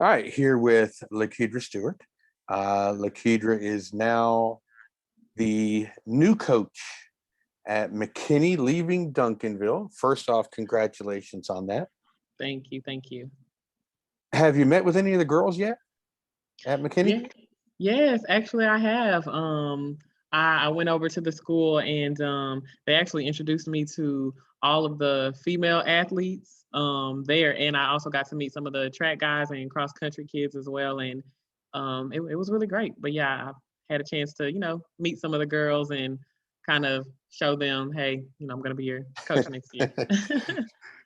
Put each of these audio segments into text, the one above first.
All right, here with LaKeidra Stewart. LaKeidra is now the new coach at McKinney, leaving Duncanville. First off, congratulations on that. Thank you. Thank you. Have you met with any of the girls yet at McKinney? Yeah. Yes, actually I have. I went over to the school and they actually introduced me to all of the female athletes there. And I also got to meet some of the track guys and cross country kids as well. And it was really great. But yeah, I had a chance to, meet some of the girls and kind of show them, hey, I'm going to be your coach next year.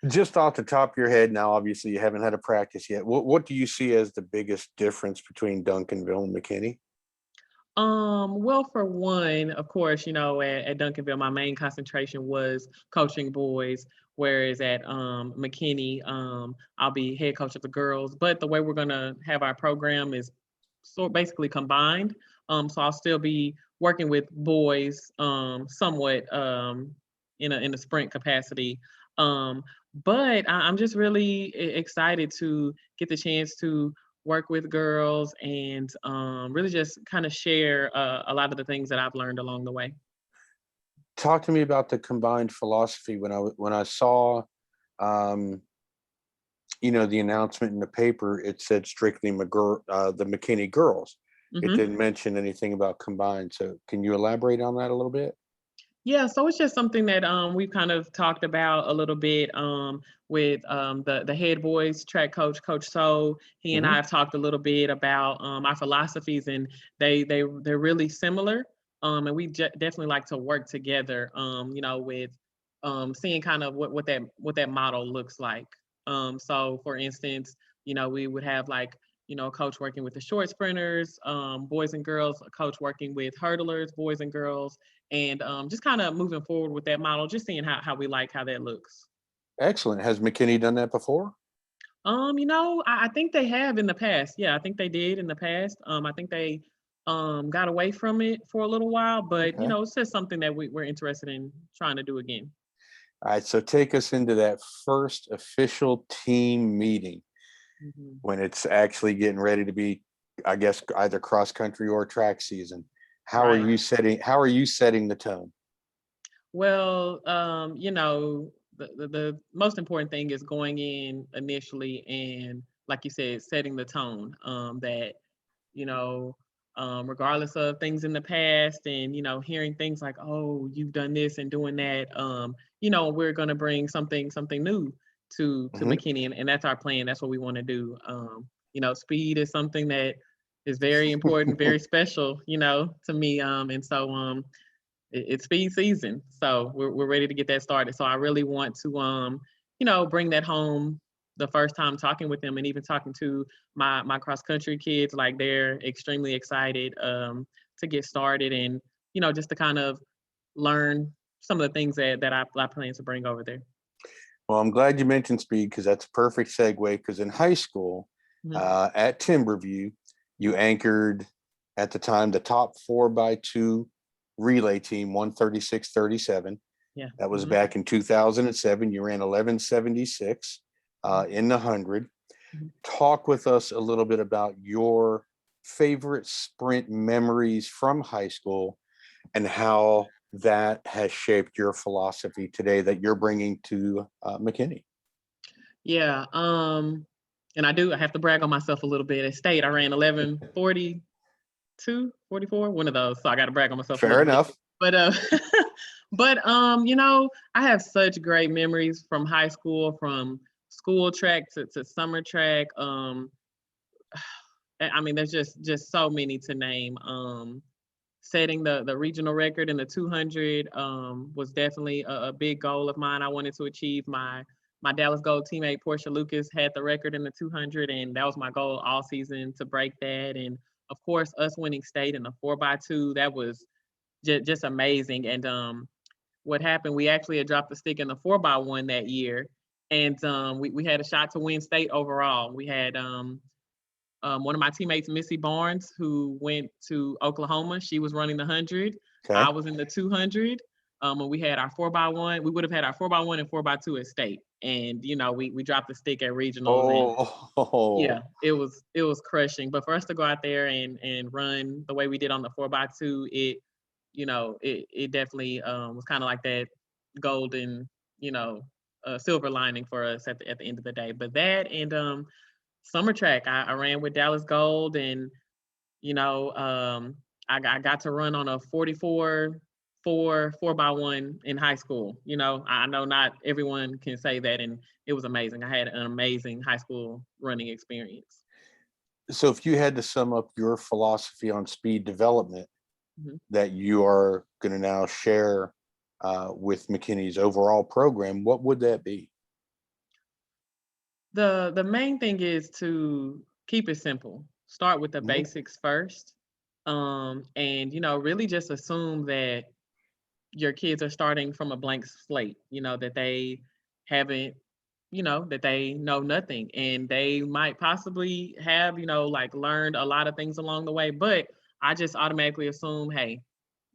Just off the top of your head, now obviously you haven't had a practice yet. What do you see as the biggest difference between Duncanville and McKinney? Well, for one, of course, at Duncanville, my main concentration was coaching boys, whereas at McKinney, I'll be head coach of the girls. But the way we're gonna have our program is basically combined. So I'll still be working with boys, somewhat in a sprint capacity. But I'm just really excited to get the chance to work with girls and really just kind of share a lot of the things that I've learned along the way. Talk to me about the combined philosophy. When I saw the announcement in the paper, it said strictly the McKinney girls. It Hmm. didn't mention anything about combined. So can you elaborate on that a little bit? Yeah, so it's just something that we've kind of talked about a little bit with the head boys track coach, Coach So. He and I Hmm. have talked a little bit about our philosophies, and they're really similar. And we definitely like to work together. With seeing kind of what that model looks like. So, for instance, we would have like a coach working with the short sprinters, boys and girls, a coach working with hurdlers, boys and girls, and just kind of moving forward with that model, just seeing how we like how that looks. Excellent. Has McKinney done that before? I think they have in the past. Yeah, I think they did in the past. I think they got away from it for a little while, but Okay. it's just something that we're interested in trying to do again. All right. So take us into that first official team meeting Mhm. when it's actually getting ready to be, I guess, either cross country or track season. How are Right. you setting the tone? Well, the most important thing is going in initially and, like you said, setting the tone. That you know, regardless of things in the past and hearing things like, "Oh, you've done this and doing that," we're gonna bring something new to Hmm. McKinney, and that's our plan. That's what we want to do. Speed is something that is very important, very special, to me. And so it's speed season, so we're ready to get that started. So I really want to bring that home the first time talking with them, and even talking to my cross country kids. Like, they're extremely excited to get started, and just to kind of learn some of the things that I plan to bring over there. Well, I'm glad you mentioned speed because that's a perfect segue. Because in high school, Mhm. at Timberview, you anchored at the time the top 4x2 relay team, 136.37. Yeah. That was Hmm. back in 2007. You ran 11.76 in the 100. Hmm. Talk with us a little bit about your favorite sprint memories from high school and how that has shaped your philosophy today that you're bringing to McKinney. Yeah. And I have to brag on myself a little bit. At state, I ran 11:42, 44, one of those. So I got to brag on myself a Fair little bit. enough. But I have such great memories from high school, from school track to summer track. I mean, there's just so many to name. Setting the regional record in the 200 was definitely a big goal of mine. I wanted to achieve my Dallas Gold teammate Portia Lucas had the record in the 200, and that was my goal all season, to break that. And of course, us winning state in the 4x2, that was just amazing. And what happened, we actually had dropped the stick in the 4x1 that year, and we had a shot to win state overall. We had one of my teammates, Missy Barnes, who went to Oklahoma. She was running the 100. I Okay. was in the 200. And we had our 4x1. We would have had our 4x1 and 4x2 at state. and we dropped the stick at regionals, and Oh, yeah, it was crushing. But for us to go out there and run the way we did on the 4x2, it definitely was kind of like that golden, silver lining for us at the end of the day. But that and summer track, I ran with Dallas Gold, and you know, I got to run on a 44 4x1 in high school. I know not everyone can say that, and it was amazing. I had an amazing high school running experience. so if you had to sum up your philosophy on speed development Mhm. that you are going to now share with McKinney's overall program, what would that be? The main thing is to keep it simple. Start with the Mhm. basics first. And really just assume that your kids are starting from a blank slate, that they haven't, that they know nothing, and they might possibly have, like learned a lot of things along the way. But I just automatically assume, hey,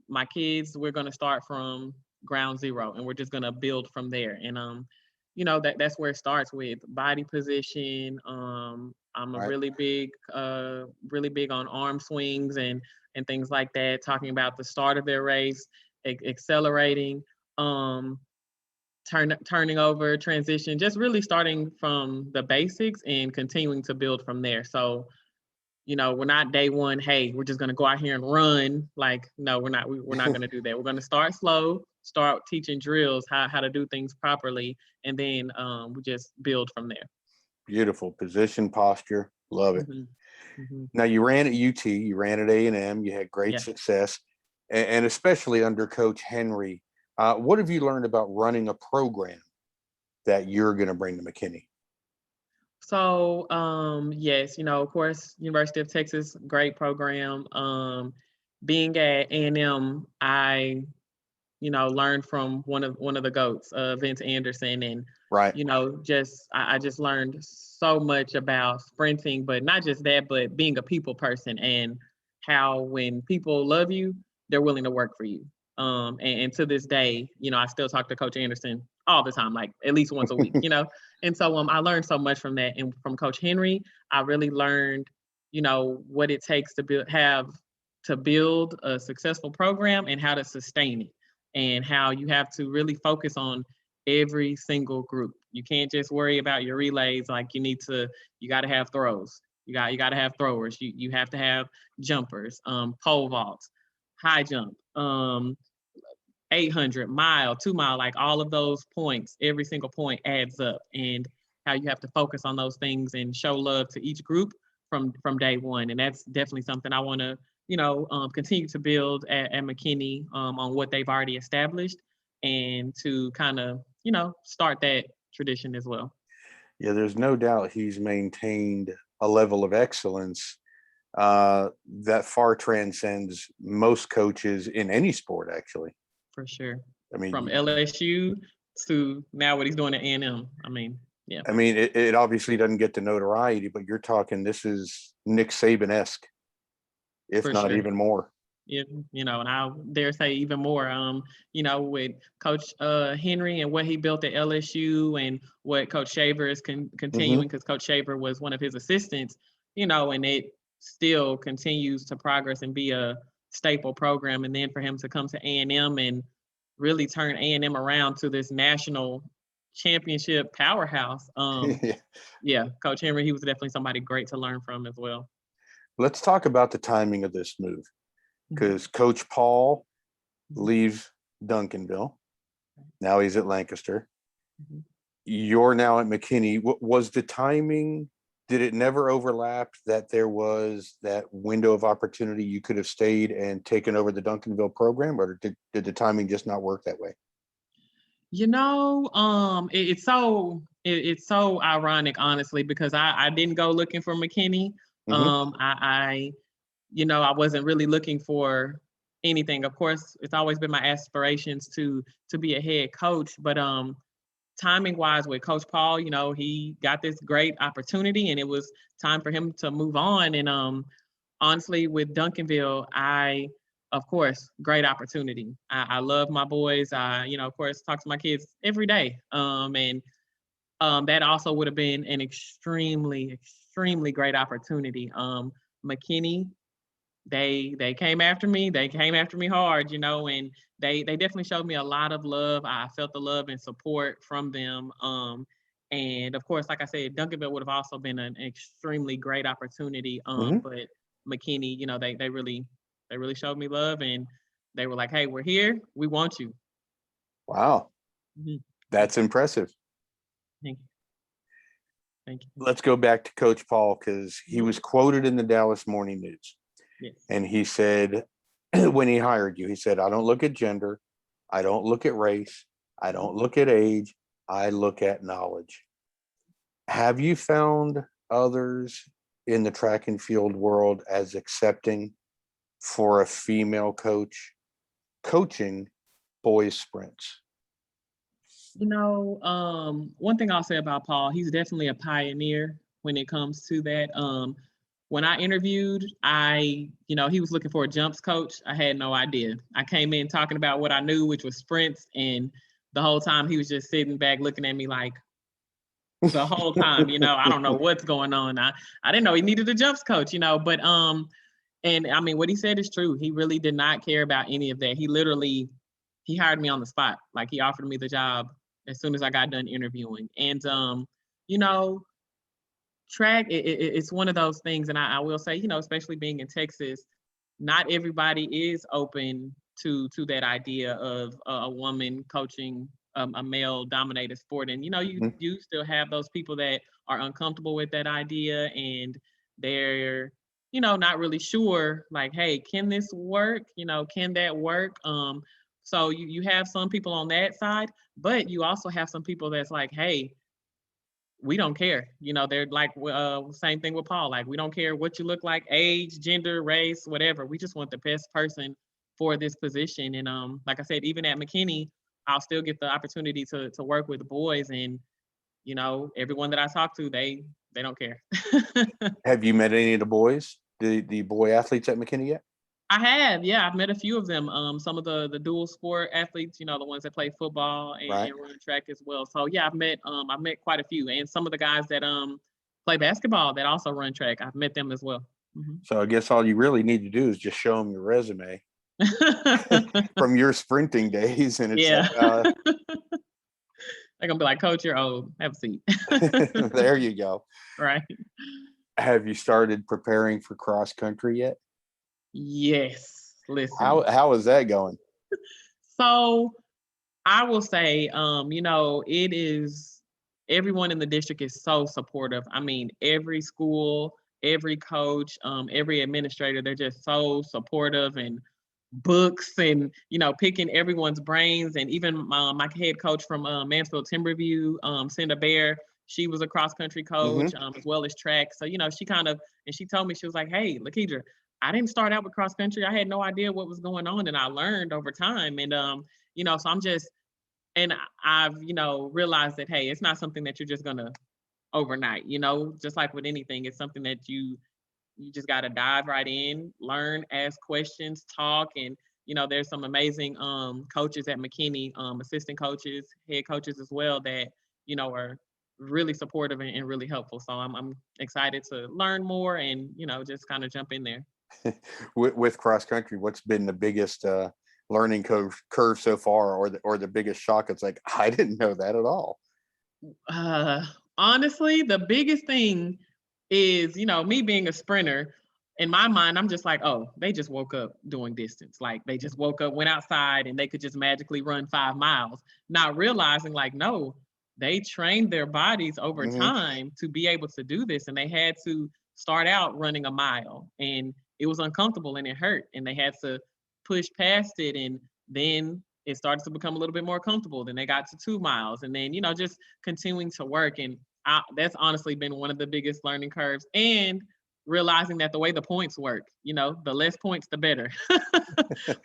my kids, we're going to start from ground zero, and we're just going to build from there. And that's where it starts with body position. I'm a Right. really big on arm swings and things like that, talking about the start of their race, accelerating, um turning over, transition, just really starting from the basics and continuing to build from there. So we're not day one, hey, we're just going to go out here and run. Like, no, we're not. We're not going to do that. We're going to start slow, start teaching drills, how to do things properly, and then we just build from there. Beautiful position, posture. Love it. Hmm. Hmm. Now you ran at UT, you ran at A&M, you had great Yeah. success, and especially under Coach Henry. What have you learned about running a program that you're going to bring to McKinney? So, yes, of course, University of Texas, great program. Being at A&M, I learned from one of the goats, Vince Anderson, and Right. I just learned so much about sprinting, but not just that, but being a people person, and how when people love you, they're willing to work for you. And to this day, I still talk to Coach Anderson all the time, like at least once a week, And so I learned so much from that, and from Coach Henry, I really learned, what it takes to build a successful program and how to sustain it, and how you have to really focus on every single group. You can't just worry about your relays. Like, you got to have throws. You got to have throwers. You have to have jumpers, pole vaults, high jump, 800 mile, 2 mile, like all of those points, every single point adds up, and how you have to focus on those things and show love to each group from day one. And that's definitely something I want to, continue to build at McKinney, on what they've already established, and to kind of, start that tradition as well. Yeah, there's no doubt he's maintained a level of excellence that far transcends most coaches in any sport, actually. For sure. I mean, From LSU to now what he's doing at A&M. I mean, yeah, it obviously doesn't get the notoriety, but you're talking this is Nick Saban-esque, if for not sure. even more. Yeah, and I dare say even more, with Coach Henry and what he built at LSU, and what Coach Shaver is Hmm. continuing, because Coach Shaver was one of his assistants, and it still continues to progress and be a staple program. And then for him to come to A&M and really turn A&M around to this national championship powerhouse. Yeah, Coach Henry, he was definitely somebody great to learn from as well. Let's talk about the timing of this move, Mhm, because Coach Paul mhm, leaves Duncanville. Now he's at Lancaster. mhm. You're now at McKinney. What was the timing? Did it never overlap that there was that window of opportunity you could have stayed and taken over the Duncanville program, or did the timing just not work that way? It's so ironic, honestly, because I didn't go looking for McKinney. Hmm. I wasn't really looking for anything. Of course, it's always been my aspirations to be a head coach, but timing wise with Coach Paul, he got this great opportunity, and it was time for him to move on. And honestly, with Duncanville, of course, great opportunity. I love my boys. Of course, talk to my kids every day. And that also would have been an extremely great opportunity. McKinney, they came after me. They came after me hard, and they definitely showed me a lot of love. I felt the love and support from them. And of course, like I said, Duncanville would have also been an extremely great opportunity. Mhm. But McKinney, they really showed me love, and they were like, "Hey, we're here. We want you." Wow, Mhm. Thank that's you. impressive. Thank you. Thank you. Let's go back to Coach Paul, because he Mhm. was quoted in the Dallas Morning News, Yes. and he said, when he hired you, he said, "I don't look at gender, I don't look at race, I Mhm. don't look at age, I look at knowledge." Have you found others in the track and field world as accepting for a female coach coaching boys sprints? One thing I'll say about Paul, he's definitely a pioneer when it comes to that. When I interviewed, he was looking for a jumps coach. I had no idea. I came in talking about what I knew, which was sprints, and the whole time he was just sitting back looking at me like the whole time, I don't know what's going on. I didn't know he needed a jumps coach, but and I mean, what he said is true. He really did not care about any of that. He hired me on the spot. Like, he offered me the job as soon as I got done interviewing. And you know, track it's one of those things, and I will say, especially being in Texas, not everybody is open to that idea of a woman coaching a male dominated sport. And you still have those people that are uncomfortable with that idea, and they're not really sure, like, hey, can this work, can that work? So you have some people on that side, but you also have some people that's like, hey, we don't care. They're like, same thing with Paul. Like, we don't care what you look like, age, gender, race, whatever. We just want the best person for this position. And like I said, even at McKinney, I'll still get the opportunity to work with the boys. And everyone that I talk to, they don't care. Have you met any of the boys, the boy athletes at McKinney yet? I have, yeah, I've met a few of them. Some of the dual sport athletes, the ones that play football Right. and run track as well. So yeah, I've met quite a few, and some of the guys that play basketball that also run track. I've met them as well. Mhm. So I guess all you really need to do is just show them your resume from your sprinting days, and it's Yeah, like, they're gonna be like, "Coach, you're old. Have a seat." there you go. Right. Have you started preparing for cross country yet? Yes. How Listen. how is that going? So I will say, it is everyone in the district is so supportive. I mean, every school, every coach, every administrator, they're just so supportive, and books, and picking everyone's brains. And even my head coach from Mansfield Timberview, Cinda Bear, she was a cross country coach, Hmm. as well as track. So she kind of, and she told me, she was like, "Hey, LaKeidra, I didn't start out with cross country. I had no idea what was going on, and I learned over time." And so I'm just, and I've realized that, hey, it's not something that you're just gonna overnight. Just like with anything, it's something that you just got to dive right in, learn, ask questions, talk. And there's some amazing coaches at McKinney, assistant coaches, head coaches as well, that are really supportive and really helpful. So I'm excited to learn more, and just kind of jump in there. With cross country, what's been the biggest learning curve so far, or the biggest shock? It's like, I didn't know that at all. Uh, Honestly, the biggest thing is, me being a sprinter. In my mind, I'm just like, oh, they just woke up doing distance. Like, they just woke up, went outside, and they could just magically run 5 miles. Not realizing, like, no, they trained their bodies over Hmm. time to be able to do this. And they had to start out running a mile, and it was uncomfortable and it hurt. And they had to push past it. And then it started to become a little bit more comfortable. Then they got to 2 miles, and then, just continuing to work. And that's honestly been one of the biggest learning curves. And realizing that the way the points work, the less points, the better.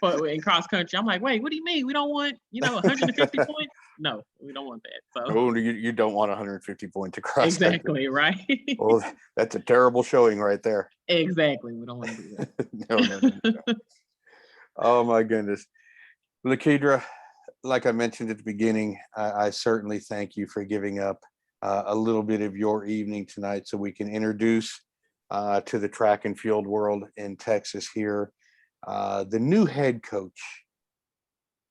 But in cross country, I'm like, wait, what do you mean? We don't want, 150 points? No, we don't want that. So Oh, you don't want 150 points across country. exactly, right? Well, that's a terrible showing right there. Exactly. We don't want to do No, no, no, no. that. Oh my goodness. LaKeidra, like I mentioned at the beginning, I certainly thank you for giving up a little bit of your evening tonight so we can introduce to the track and field world in Texas here the new head coach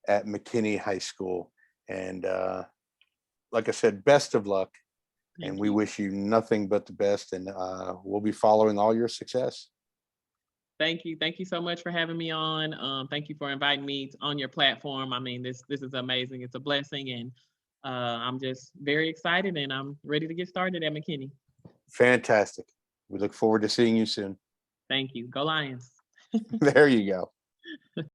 at McKinney High School. And like I said, best of luck. And Thank we you. wish you nothing but the best. And we'll be following all your success. Thank you. Thank you so much for having me on. Thank you for inviting me on your platform. I mean, this is amazing. It's a blessing, and I'm just very excited, and I'm ready to get started at McKinney. Fantastic. We look forward to seeing you soon. Thank you. Go Lions. There you go.